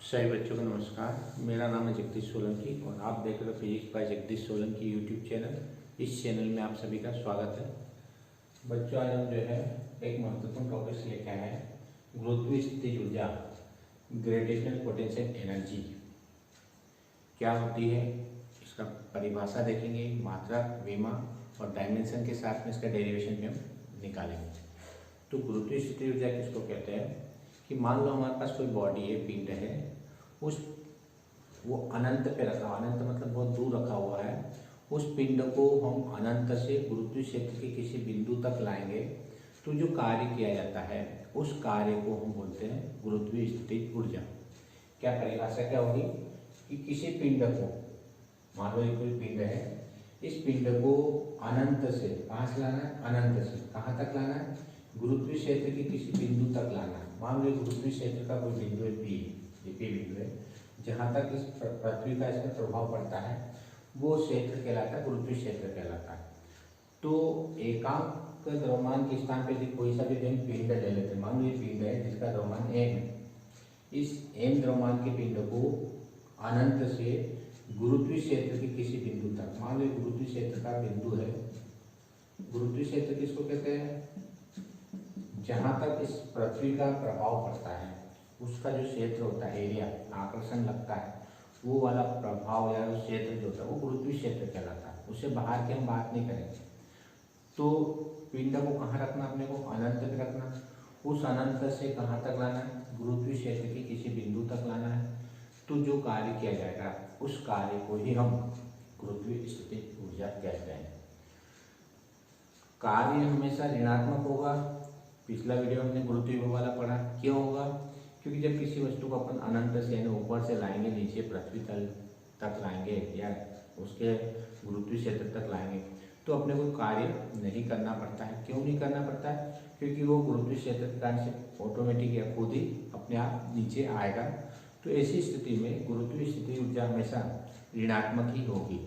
सभी बच्चों को नमस्कार। मेरा नाम है जगदीश सोलंकी और आप देख रहे हो physics bye Jagdish Solanki YouTube channel. इस चैनल में आप सभी का स्वागत है। बच्चों, आज हम जो है एक महत्वपूर्ण टॉपिक लेके आए हैं, गुरुत्वीय स्थितिज ऊर्जा, ग्रेविटेशनल पोटेंशियल एनर्जी क्या होती है, इसका परिभाषा देखेंगे, मात्रा, विमा और डायमेंशन के साथ में इसका डेरिवेशन भी हम निकालेंगे। तो गुरुत्वीय स्थितिज ऊर्जा किसको कहते हैं कि मान लो हमारे पास कोई बॉडी है, पिंड है, वो अनंत पे रखा, अनंत मतलब बहुत दूर रखा हुआ है। उस पिंड को हम अनंत से गुरुत्वीय क्षेत्र के किसी बिंदु तक लाएंगे तो जो कार्य किया जाता है उस कार्य को हम बोलते हैं गुरुत्वीय स्थितिज ऊर्जा। क्या परिभाषा क्या होगी कि किसी पिंड को, मान लो ये कोई पिंड है, इस पिंड को अनंत से, कहाँ से लाना है, अनंत से कहाँ तक लाना है, गुरुत्वीय क्षेत्र के किसी बिंदु तक लाना है। मान लो गुरुत्वीय क्षेत्र का कोई बिंदु है पी, ये पी बिंदु है, जहाँ तक इस पृथ्वी का इसमें प्रभाव पड़ता है वो क्षेत्र कहलाता है, गुरुत्वीय क्षेत्र कहलाता है। तो एकांक द्रव्यमान के स्थान पे कोई सा भी पिंड ले लेते हैं। मान लो ये पिंड है जिसका द्रव्यमान m है, इस m द्रव्यमान के पिंड को अनंत से गुरुत्वीय क्षेत्र के किसी बिंदु तक, मान लो गुरुत्वीय क्षेत्र का बिंदु है, गुरुत्वीय क्षेत्र किसको कहते हैं, जहाँ तक इस पृथ्वी का प्रभाव पड़ता है उसका जो क्षेत्र होता है, एरिया, आकर्षण लगता है, वो वाला प्रभाव या क्षेत्र जो होता है वो गुरुत्वीय क्षेत्र कहलाता है। उससे बाहर की हम बात नहीं करेंगे। तो पिंड को कहाँ रखना, अपने को अनंत पे रखना, उस अनंत से कहाँ तक लाना है, गुरुत्वीय क्षेत्र के किसी बिंदु तक लाना है। तो जो कार्य किया जाएगा उस कार्य को ही हम गुरुत्वीय स्थितिज ऊर्जा कहते हैं। कार्य हमेशा ऋणात्मक होगा। पिछला वीडियो हमने गुरुत्वीय वाला पढ़ा, क्यों होगा, क्योंकि जब किसी वस्तु को अपन अनंत से यानी ऊपर से लाएंगे, नीचे पृथ्वी तल तक लाएंगे या उसके गुरुत्वीय क्षेत्र तक लाएंगे तो अपने को कार्य नहीं करना पड़ता है। क्यों नहीं करना पड़ता है, क्योंकि वो गुरुत्वीय क्षेत्र के कारण से ऑटोमेटिक या खुद ही अपने आप नीचे आएगा। तो ऐसी स्थिति में गुरुत्वीय स्थितिज ऊर्जा हमेशा ऋणात्मक ही होगी।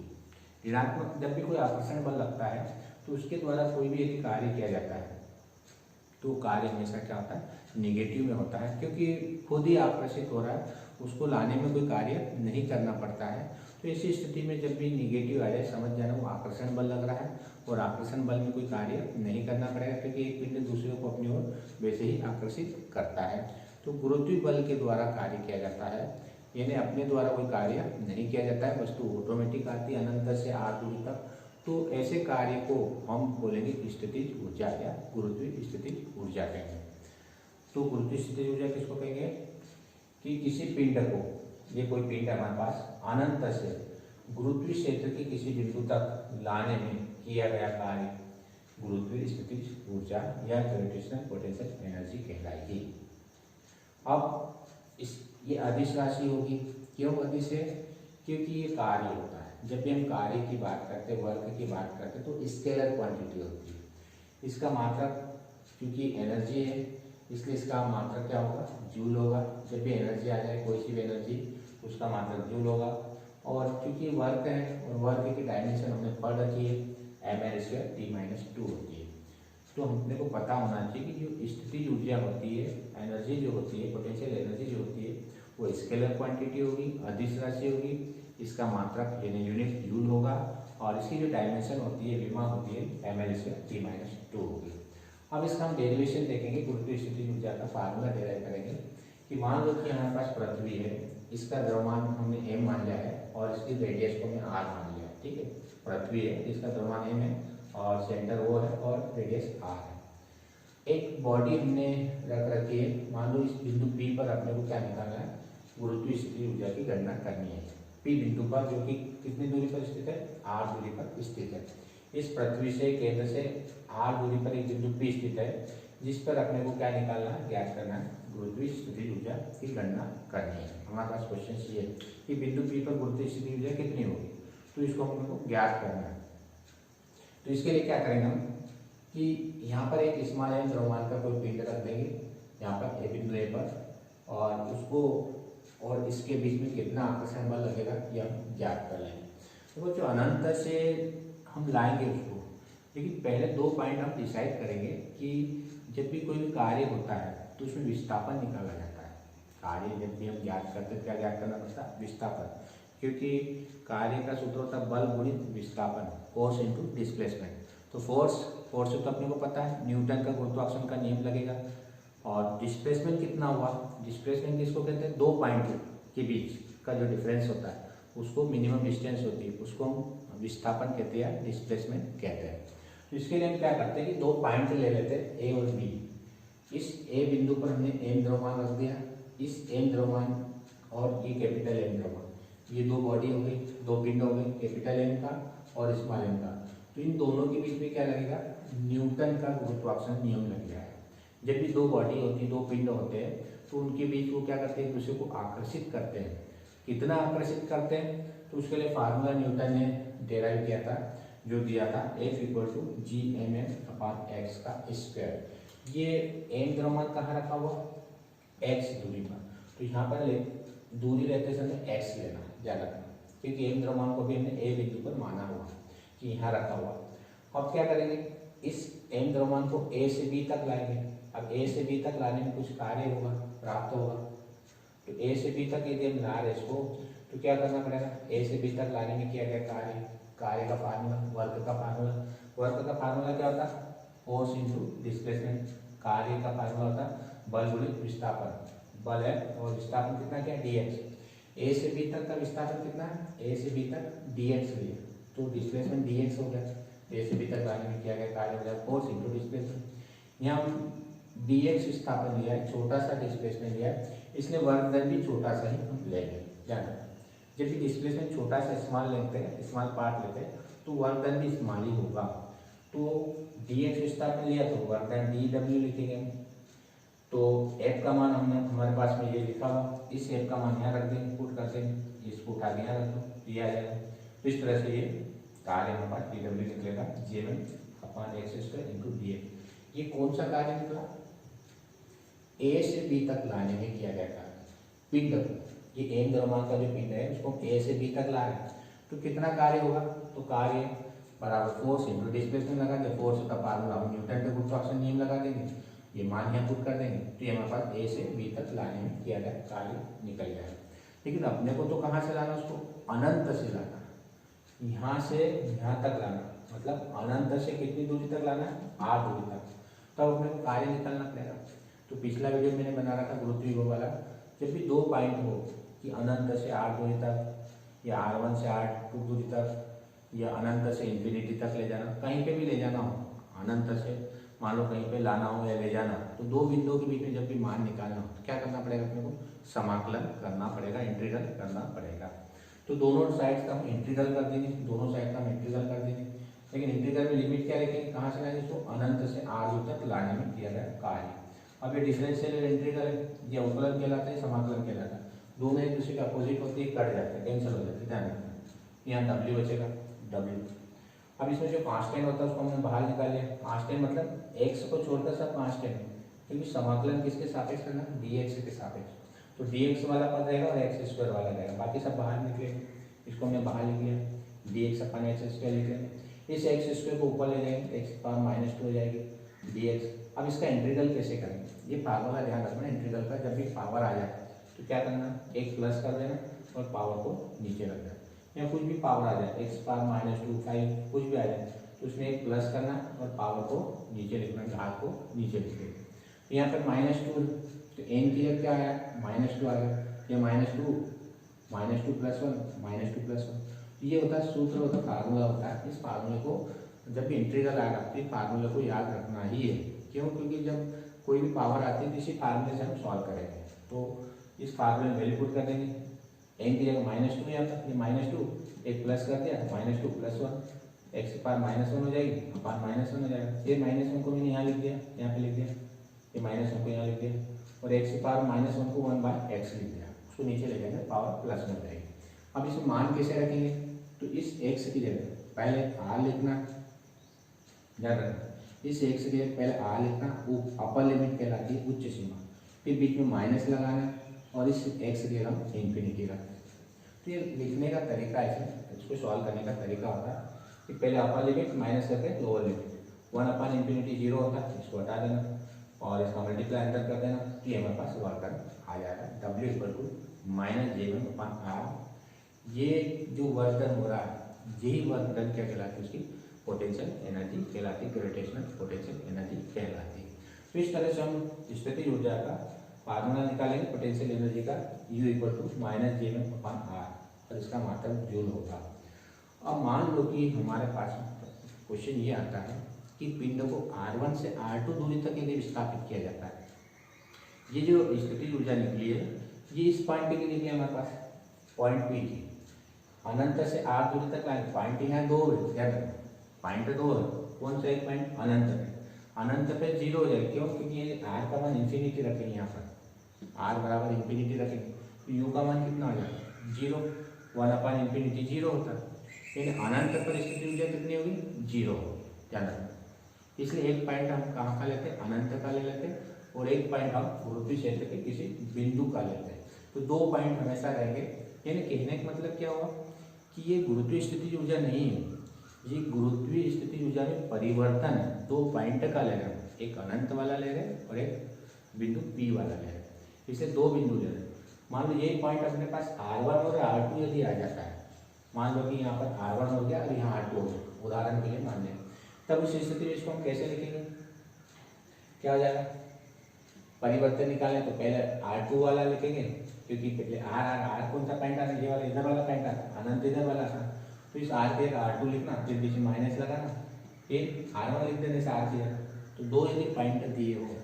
ऋणात्मक, जब भी कोई आकर्षण बल लगता है तो उसके द्वारा कोई भी यदि कार्य किया जाता है तो कार्य हमेशा क्या होता है, निगेटिव में होता है, क्योंकि खुद ही आकर्षित हो रहा है, उसको लाने में कोई कार्य नहीं करना पड़ता है। तो ऐसी स्थिति में जब भी निगेटिव आ जाए, समझ जाना वो आकर्षण बल लग रहा है और आकर्षण बल में कोई कार्य नहीं करना पड़ेगा, क्योंकि एक पिंड दूसरे को अपनी ओर वैसे ही आकर्षित करता है। तो गुरुत्वीय बल के द्वारा कार्य किया जाता है, यानी अपने द्वारा कोई कार्य नहीं किया जाता है, वस्तु ऑटोमेटिक आती है अनंत से r दूरी तक। तो ऐसे कार्य को हम बोलेंगे स्थितिज ऊर्जा या गुरुत्वीय स्थितिज ऊर्जा कहेंगे। तो गुरुत्वीय स्थितिज ऊर्जा किसको कहेंगे कि किसी पिंड को, ये कोई पिंड है हमारे पास, अनंत से गुरुत्वीय क्षेत्र के किसी बिंदु तक लाने में किया गया कार्य गुरुत्वीय स्थितिज ऊर्जा या ग्रेविटेशनल पोटेंशियल एनर्जी कहलाएगी। अब ये अदिश राशि होगी। क्यों अदिश है, क्योंकि ये कार्य होता है। जब भी हम कार्य की बात करते हैं, वर्क की बात करते हैं, तो स्केलर क्वांटिटी होती है। इसका मात्रक, क्योंकि एनर्जी है इसलिए इसका मात्रक क्या होगा, जूल होगा। जब भी एनर्जी आ जाए, कोई सी भी एनर्जी, उसका मात्रक जूल होगा। और क्योंकि वर्क है और वर्क की डायमेंशन हमने पढ़ रखी है, ml²T-2 होती है। तो हमने को पता होना चाहिए कि जो स्थितिज ऊर्जा होती है, एनर्जी जो होती है, पोटेंशियल एनर्जी जो होती है, वो स्केलर क्वांटिटी होगी, अदिश राशि होगी। इसका मात्रक यानी यूनिट जूल होगा और इसकी जो डायमेंशन होती है, विमा होती है, ml²T-2 होगी। अब इसका हम डेरिवेशन देखेंगे, गुरुत्वीय स्थितिज ऊर्जा का फार्मूला डेराइव करेंगे कि मान लो कि हमारे पास पृथ्वी है, इसका द्रव्यमान हमने m मान लिया है और इसकी रेडियस को हमने r मान लिया है। ठीक है, पृथ्वी है, इसका द्रव्यमान m है और सेंटर O है और रेडियस r है। एक बॉडी हमने रख रखी है, मान लो इस बिंदु P पर अपने को क्या निकालना है, गुरुत्वीय स्थितिज ऊर्जा की गणना करनी है। P बिंदु पर, जो कि कितनी दूरी पर स्थित है, r दूरी पर स्थित है। इस पृथ्वी से, केंद्र से r दूरी पर एक बिंदु P स्थित है, जिस पर अपने को क्या निकालना है, ज्ञात करना है, गुरुत्वीय स्थितिज ऊर्जा की गणना करनी है। हमारे पास क्वेश्चन ये है कि बिंदु P पर गुरुत्वीय स्थितिज ऊर्जा कितनी होगी, तो इसको हमको ज्ञात करना है। तो इसके लिए क्या करेंगे हम कि यहाँ पर एक स्मॉल m द्रव्यमान का कोई पिंड रख देंगे, यहाँ पर ए बिंदु A पर, और उसको और इसके बीच में कितना आकर्षण बल लगेगा ये हम ज्ञात कर लेंगे। तो जो अनंत से हम लाएंगे उसको, लेकिन पहले दो पॉइंट हम डिसाइड करेंगे कि जब भी कोई भी कार्य होता है तो उसमें विस्थापन निकाला जाता है। कार्य जब भी हम ज्ञात करते हैं क्या ज्ञात करना पड़ता है, विस्थापन, क्योंकि कार्य का सूत्र होता है बल गुणित विस्थापन, फोर्स इनटू डिस्प्लेसमेंट। तो फोर्स तो अपने को पता है, न्यूटन का गुरुत्वाकर्षण का नियम लगेगा। और डिस्प्लेसमेंट कितना हुआ, डिस्प्लेसमेंट किसको कहते हैं, दो पॉइंट के बीच का जो डिफरेंस होता है उसको मिनिमम डिस्टेंस होती है, उसको हम विस्थापन कहते हैं, डिस्प्लेसमेंट कहते हैं। तो इसके लिए हम क्या करते हैं कि दो पॉइंट ले लेते हैं ए और बी। इस ए बिंदु पर हमने एम द्रव्यमान रख दिया, इस एम द्रव्यमान और ये कैपिटल एम द्रव्यमान, ये दो बॉडी हो गई, दो पिंड हो गई, कैपिटल एम का और स्मॉल एम का। तो इन दोनों के बीच में क्या लगेगा, न्यूटन का गुरुत्वाकर्षण नियम लग गया है। जब भी दो बॉडी होती है, दो पिंड होते हैं, तो उनके बीच वो क्या करते हैं, एक दूसरे को आकर्षित करते हैं। कितना आकर्षित करते हैं, तो उसके लिए फार्मूला न्यूटन ने डेराइव किया था, जो दिया था F = Gmx का स्क्वायर। ये एम द्रव्यमान कहाँ रखा हुआ, x दूरी पर, तो यहाँ पर दूरी रहते समय x लेना ध्यान रखना, क्योंकि एम द्रव्यमान को भी हमने ए बिंदु पर माना हुआ कि यहाँ रखा हुआ। अब क्या करेंगे, इस एम द्रव्यमान को ए से बी तक लाएंगे। अब ए से बी तक लाने में कुछ कार्य होगा, प्राप्त होगा। तो ए से बी तक यदि हम ला रहे इसको, तो क्या करना पड़ेगा, ए से बी तक लाने में किया गया कार्य का फार्मूला, वर्क का फार्मूला क्या होता है, फोर्स इनटू डिस्प्लेसमेंट। कार्य का फार्मूला होता है बल गुणित विस्थापन, बल है और विस्थापन कितना क्या, dx। ए से बी तक का विस्थापन कितना है, ए से बी तक dx लिया, तो डिस्प्लेसमेंट dx हो गया। ए से बी तक लाने में किया गया कार्य हो गया फोर्स इनटू डिस्प्लेसमेंट। यहाँ हम dx विस्थापन लिया है, छोटा सा डिस्प्लेसमेंट लिया है, इसलिए वर्क डन भी छोटा सा ही हम लेंगे। ध्यान जब भी डिस्प्लेसमेंट छोटा सा स्मॉल लेते हैं, स्मॉल पार्ट लेते हैं, तो वर्क डन भी स्मॉल ही होगा। तो dx विस्थापन लिया तो वर्क डन dw लिखेंगे। तो f का मान हमने हमारे पास में ये लिखा हुआ, इस f का मान यहाँ रख देंगे, पुट कर देंगे, इसको उठा के यहाँ रख दो, ये आ जाएगा। तो इस तरह से ये कार्य हमारे पास dw निकलेगा Gmx² इंटू dx। ये कौन सा कार्य निकला, ए से बी तक लाने में किया गया कार्य, पिंड, ये एम द्रव्यमान का जो पिंड है उसको ए से बी तक ला रहे हैं, तो कितना कार्य होगा, तो कार्य बराबर फोर्स इनटू डिस्प्लेसमेंट लगा देंगे। फोर्स का फार्मूला हम न्यूटन के गुरुत्वाकर्षण नियम लगा देंगे, ये मान यहाँ पुट कर देंगे, तो ये हमारे पास ए से बी तक लाने में किया गया कार्य निकल जाएगा। लेकिन अपने को तो कहाँ से लाना, उसको अनंत से लाना, यहाँ से यहाँ तक लाना, मतलब अनंत से कितनी दूरी तक लाना है, r दूरी तक, तब अपने को कार्य निकालना पड़ेगा। तो पिछला वीडियो मैंने बना रखा गुरुत्व विभव वाला, जब भी दो पॉइंट हो कि अनंत से r दूरी तक या r1 से r2 दूरी तक या अनंत से इंफिनिटी तक ले जाना, कहीं पे भी ले जाना हो, अनंत से मान लो कहीं पे लाना हो या ले जाना, तो दो बिंदुओं के बीच में जब भी मान निकालना हो तो क्या करना पड़ेगा, अपने को समाकलन करना पड़ेगा, इंटीग्रल करना पड़ेगा। तो दोनों साइड का हम इंटीग्रल कर देंगे, दोनों साइड का हम इंटीग्रल कर देंगे, लेकिन इंटीग्रल में लिमिट क्या रखेंगे, कहाँ से लाएंगे, इसको अनंत से r तक लाने में किया गया कार्य। अब ये डिफरेंशियल इंटीग्रल है, ये अवकलन कहलाता है, समाकलन कहलाता है, दोनों एक दूसरे के अपोजिट होती है, कट जाते हैं, कैंसिल हो जाते हैं, ध्यान रखना। यहाँ w बचेगा, w। अब इसमें जो कांस्टेंट होता है उसको हमने बाहर निकाल लिया। कांस्टेंट मतलब x को छोड़कर सब कांस्टेंट, क्योंकि समाकलन किसके सापेक्ष करना, dx के सापेक्ष, तो dx वाला पद रहेगा और x² वाला रहेगा, बाकी सब बाहर निकलेंगे। इसको हमने बाहर लिख लिया, dx/x² लिख लेंगे, इस x² को ऊपर ले जाएंगे, x⁻² हो जाएगी dx। अब इसका इंटीग्रल कैसे करेंगे, ये फार्मूला ध्यान रखना इंटीग्रल का, जब भी पावर आ जाए तो क्या करना, एक प्लस कर देना और पावर को नीचे रख देना, या कुछ भी पावर आ जाए x⁻², 5 कुछ भी आ जाए तो उसमें एक प्लस करना और पावर को नीचे लिखना, घात को नीचे लिख देना। तो यहाँ पर -2, तो n की जगह क्या आया, -2 आ गया, ये -2 -2 + 1 ये होता है सूत्र, होता है फार्मूला होता है। इस फार्मूले को जब भी इंटीग्रल आएगा तो इस फार्मूले को याद रखना ही है, क्यों, क्योंकि जब कोई भी पावर आती है तो इसी फार्मूले से हम सॉल्व करेंगे। तो इस फार्मूले में वैल्यू पुट कर देंगे, n की जगह -2 यहाँ तक, ये -2 एक प्लस कर दिया, -2 + 1 x⁻−1 हो जाएगी, /-1 हो जाएगा। ये -1 को मैंने यहाँ लिख दिया, यहाँ पे लिख दिया, ये -1 को यहाँ लिख दिया और x⁻−1 को 1/x लिख दिया, उसको नीचे ले जाएंगे, पावर प्लस में हो जाएगी। अब इसमें मान कैसे रखेंगे, तो इस x की जगह पहले r लिखना, याद रखना, इस x की जगह पहले r लिखना, अपर लिमिट कहलाती है उच्च सीमा, फिर बीच में माइनस लगाना और इस x की जगह हम इंफिनिटी रखना। तो ये लिखने का तरीका है, इसको सॉल्व करने का तरीका होता है कि पहले अपर लिमिट माइनस करके लोअर लिमिट, 1/∞ 0 होता है, इसको हटा देना, और इसका मल्टीप्लाई अंदर कर देना तो ये हमारे पास वर्क आ जाएगा W equal to minus J/R। ये जो वर्क डन हो रहा है यही वर्क डन क्या कहलाती है, उसकी पोटेंशियल एनर्जी कहलाती है, ग्रेविटेशनल पोटेंशियल एनर्जी कहलाती है। तो इस तरह से हम स्थितिज ऊर्जा का फार्मूला निकालेंगे पोटेंशियल एनर्जी का, U equal to minus J/R और इसका मात्रक जूल होगा। अब मान लो कि हमारे पास क्वेश्चन ये आता है कि पिंड को R1 से R2 दूरी तक यदि विस्थापित किया जाता है, ये जो स्थितिज ऊर्जा निकली है ये इस पॉइंट के लिए निकली है हमारे पास, पॉइंट P की अनंत से R दूरी तक लाए। पॉइंट यहाँ दो है, क्या पॉइंट दो है, कौन सा एक पॉइंट अनंत पे, अनंत पे जीरो हो जाएगा। क्यों? क्योंकि ये R का मान इन्फिनिटी रखेंगे, यहाँ पर R बराबर इन्फिनिटी रखेंगे तो U का मान कितना हो जाएगा, जीरो। 1/∞ जीरो होता है, लेकिन अनंत पर स्थिति ऊर्जा कितनी होगी, जीरो ज़्यादा। इसलिए एक पॉइंट हम कहाँ का लेते हैं, अनंत का ले लेते हैं, और एक पॉइंट हम गुरुत्वीय क्षेत्र के किसी बिंदु का लेते हैं। तो दो पॉइंट हमेशा रहेंगे। यानी कहने का मतलब क्या हुआ कि ये गुरुत्वीय स्थितिज ऊर्जा नहीं है, ये गुरुत्वीय स्थितिज ऊर्जा में परिवर्तन है। दो पॉइंट का ले रहे हैं, एक अनंत वाला ले रहे हैं और एक बिंदु P वाला ले रहे हैं, इसलिए दो बिंदु ले रहे हैं। मान लो ये पॉइंट अपने पास R1 और R2 यदि आ जाता है, मान लो कि यहाँ पर R1 हो गया और यहाँ R2 हो गया, उदाहरण के लिए मान लें, तब उस स्थिति में इसको हम कैसे लिखेंगे, क्या हो जाएगा, परिवर्तन निकालें तो पहले R2 वाला लिखेंगे, क्योंकि पहले R कौन सा पॉइंट आता है, ये वाला इधर वाला पॉइंट आता है, अनंत इधर वाला था, तो इस R के R2 लिखना, फिर बीच में माइनस लगाना, फिर R1 लिख देने से R दिया। तो दो यदि पॉइंट दिए हो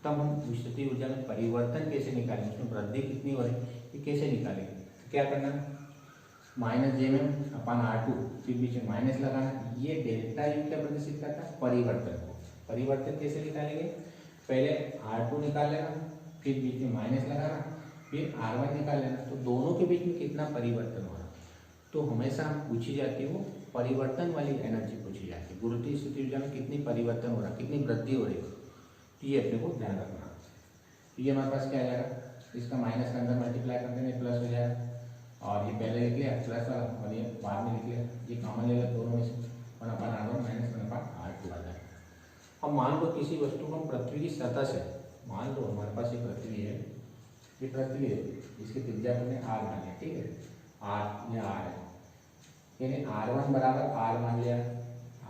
तब हम स्थिति ऊर्जा में परिवर्तन कैसे निकालेंगे, उसमें वृद्धि कितनी हो रही है ये कैसे निकालेंगे। तो क्या करना, माइनस J/R2 फिर बीच में माइनस लगाना, ये डेल्टा U क्या प्रदर्शित करता है, परिवर्तन को। परिवर्तन कैसे निकालेंगे, पहले R2 निकाल लेना, फिर बीच में माइनस लगाना, फिर R1 निकाल लेना, तो दोनों के बीच में कितना परिवर्तन हो रहा है। तो हमेशा पूछी जाती है वो परिवर्तन वाली एनर्जी पूछी जाती है, गुरुत्वीय स्थिति ऊर्जा में कितनी परिवर्तन हो रहा है, कितनी वृद्धि हो रही है, तो ये अपने को ध्यान रखना। तो ये हमारे पास क्या आ जाएगा, इसका माइनस के अंदर मल्टीप्लाई कर देंगे, प्लस हो जाएगा, और ये पहले लिख लिया प्लस वाला और ये बाद में लिख लिया, ये कॉमन ले लिया दोनों में से, 1/R1 माइनस 1/R2 आ जाएगा। अब मान लो किसी वस्तु को हम पृथ्वी की सतह से, मान लो हमारे पास ये पृथ्वी है, ये पृथ्वी है, इसकी त्रिज्या हमने R मान लिया, ठीक है, R या R है, यानी R1 बराबर R मान लिया,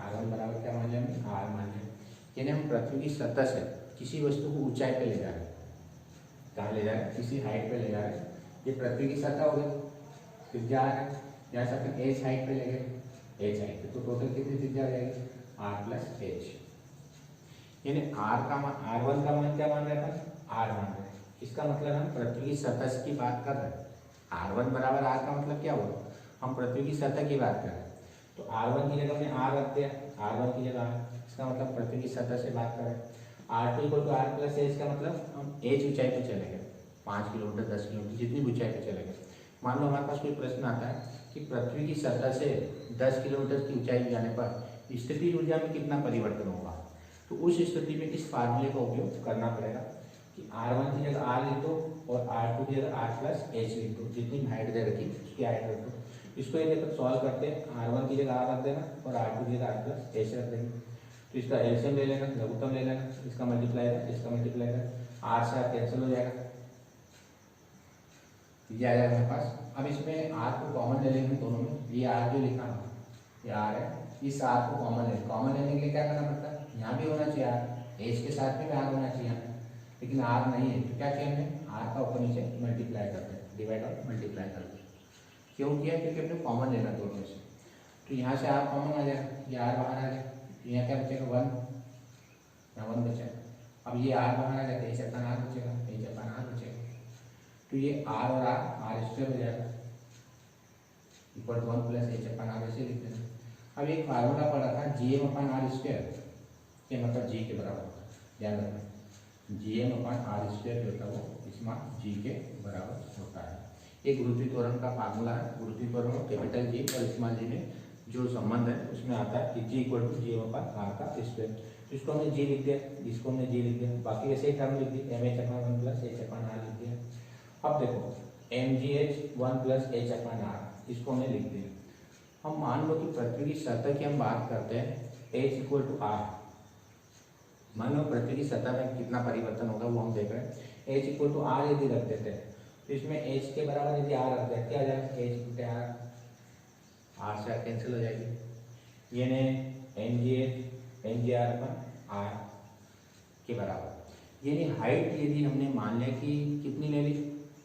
R1 बराबर क्या मान लिया हमने, R मान लिया। यानी हम पृथ्वी की सतह से किसी वस्तु को ऊंचाई पे ले जा रहे हैं, कहाँ ले जा रहे हैं, किसी हाइट पे ले जा रहे हैं, ये पृथ्वी की सतह हो गई, त्रिज्या R है, या सकते H हाइट पे ले गए, H हाइट पे, तो टोटल कितनी त्रिज्या हो जाएगी, R + H। यानी R1 का मान क्या मान रहे हैं, R मान रहे हैं। इसका मतलब हम पृथ्वी की सतह की बात कर रहे हैं, R1 बराबर R का मतलब क्या हुआ, हम पृथ्वी की सतह की बात कर रहे हैं, तो R1 की जगह में R रख दिया, R1 की जगह, इसका मतलब पृथ्वी की सतह से बात कर रहे हैं। R2 = R + H का मतलब हम H ऊंचाई पे चले गए, 5 किलोमीटर 10 किलोमीटर जितनी ऊंचाई पे चले गए। मान लो हमारे पास कोई प्रश्न आता है कि पृथ्वी की सतह से 10 किलोमीटर की ऊंचाई जाने पर स्थितिज ऊर्जा में कितना परिवर्तन होगा, तो उस स्थिति में इस फार्मूले का उपयोग करना पड़ेगा कि R1 की जगह R लिख दो और R2 की जगह R + H लिख दो, जितनी हाइट दे रखी उसकी हाइट रख दो। इसको ये देखकर सॉल्व करते हैं, R1 की जगह R रख देना और R2 की जगह R + H रख देंगे, तो इसका एलसीएम ले लेना, लघुत्तम ले लेना, इसका मल्टीप्लाई है, इसका मल्टीप्लाई है, R से R कैंसिल हो जाएगा, ये आ जाएगा हमारे पास। अब इसमें R को कॉमन ले लेंगे दोनों में, ये R जो लिखा है ये R है, इस R को कॉमन लेने के लिए क्या करना पड़ता है, यहाँ भी होना चाहिए R, H के साथ में R होना चाहिए, लेकिन R नहीं है, तो क्या किया हमने, R का ऊपर नीचे मल्टीप्लाई करते हैं, डिवाइड और मल्टीप्लाई करते हैं। क्यों किया, क्योंकि अपने कॉमन लेना दोनों में से, तो यहाँ से R कॉमन आ जाएगा, ये R बाहर आ जाएगा, यहाँ क्या बचेगा 1, यहाँ 1 बचेगा। अब ये R बाहर आ जाएगा, H/R बचेगा, H/R बचेगा, तो ये R और R² हो जाएगा, इक्वल टू 1 + H/R ऐसे लिख देना। अब एक फार्मूला पढ़ा था Gm/R², ये मतलब G के बराबर होता है, ध्यान रखना, Gm/R² जो होता है वो इसमें G के बराबर होता है। एक गुरुत्वीय त्वरण का फार्मूला है, गुरुत्वीय त्वरण कैपिटल G और स्मॉल g में जो संबंध है उसमें आता है कि G = Gm/R²। इसको हमने G लिख दिया, इसको हमने G लिख दिया, बाकी ऐसे ही टर्म लिख दी, mh/1 + H/R लिख दिया। अब देखो mgh1 + H/R, इसको हमने लिख दिया। हम मान लो कि पृथ्वी की सतह की हम बात करते हैं, H = R, मान लो पृथ्वी की सतह में कितना परिवर्तन होगा वो हम देख रहे हैं। एच इक्वल टू आर यदि रख देते हैं तो इसमें एच के बराबर यदि आर रख दें क्या आ जाएगा, एच बटे आर से आर कैंसिल हो जाएगी, यानी N G R upon R के बराबर। यानी हाइट यदि हमने मान लिया कि कितनी ले ली,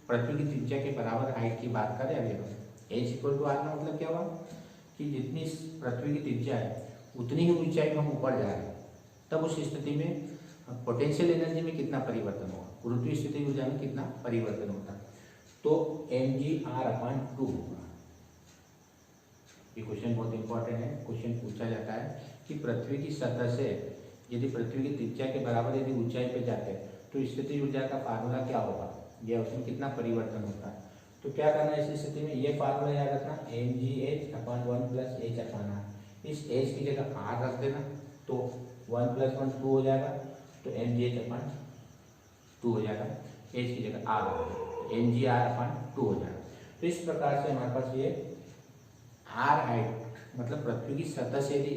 पृथ्वी की त्रिज्या के बराबर हाइट की बात करें अभी हम, एच इक्वल टू आर का मतलब क्या हुआ कि जितनी पृथ्वी की त्रिज्या है उतनी ही ऊंचाई में हम ऊपर जा रहे हैं, तब उस स्थिति में पोटेंशियल एनर्जी में कितना परिवर्तन होगा, गुरुत्वीय स्थिति ऊर्जा में कितना परिवर्तन होता है, तो mgr/2 होगा। ये क्वेश्चन बहुत इंपॉर्टेंट है। क्वेश्चन पूछा जाता है कि पृथ्वी की सतह से यदि पृथ्वी की त्रिज्या के बराबर यदि ऊंचाई पे जाते हैं तो स्थिति ऊर्जा का फार्मूला क्या होगा, या उसमें कितना परिवर्तन होता है। तो क्या करना है इस स्थिति में, ये फार्मूला याद रखना, mgh/1 + h/r। इस h की जगह r रख देना तो 1 + 1 2 हो जाएगा, तो mgh/2 हो जाएगा, h की जगह r mgr/2 हो जाएगा। तो इस प्रकार से हमारे पास ये r हाइट मतलब पृथ्वी की सतह से यदि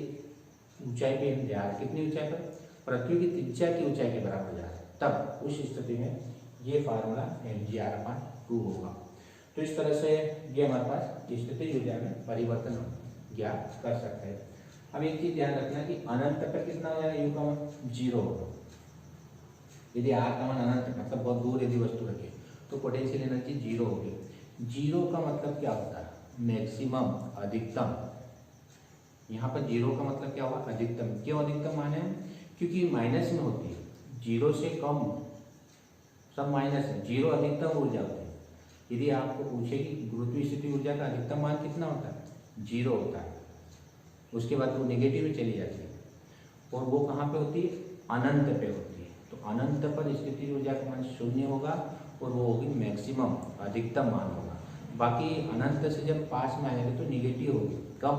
ऊंचाई पे हम जा रहे हैं, कितनी ऊंचाई पर, पृथ्वी की त्रिज्या की ऊंचाई के बराबर जा रहे हैं, तब उस स्थिति में ये फार्मूला mgr/2 होगा। तो इस तरह से ये हमारे पास स्थिति ऊर्जा में परिवर्तन ज्ञात कर सकते हैं। अब एक चीज ध्यान रखना कि अनंत पर कितना हो जाएगा, यू का मान 0 होगा। यदि आर का मान अनंत मतलब बहुत दूर यदि वस्तु रखे तो पोटेंशियल एनर्जी 0 होगी। 0 का मतलब क्या होता है, मैक्सिमम, अधिकतम। यहाँ पर 0 का मतलब क्या होगा, अधिकतम। क्यों अधिकतम माने हम, क्योंकि माइनस में होती है, 0 से कम सब माइनस है, 0 अधिकतम ऊर्जा होती है। यदि आपको पूछे कि गुरुत्वीय स्थिति ऊर्जा का अधिकतम मान कितना होता है, 0 होता है, उसके बाद वो नेगेटिव में चली जाती है, और वो कहाँ पे होती है, अनंत पे होती है। तो अनंत पर स्थिति ऊर्जा का मान 0 होगा और वो होगी मैक्सिमम, अधिकतम मान होगा। बाकी अनंत से जब पास में आएंगे तो निगेटिव होगी, कम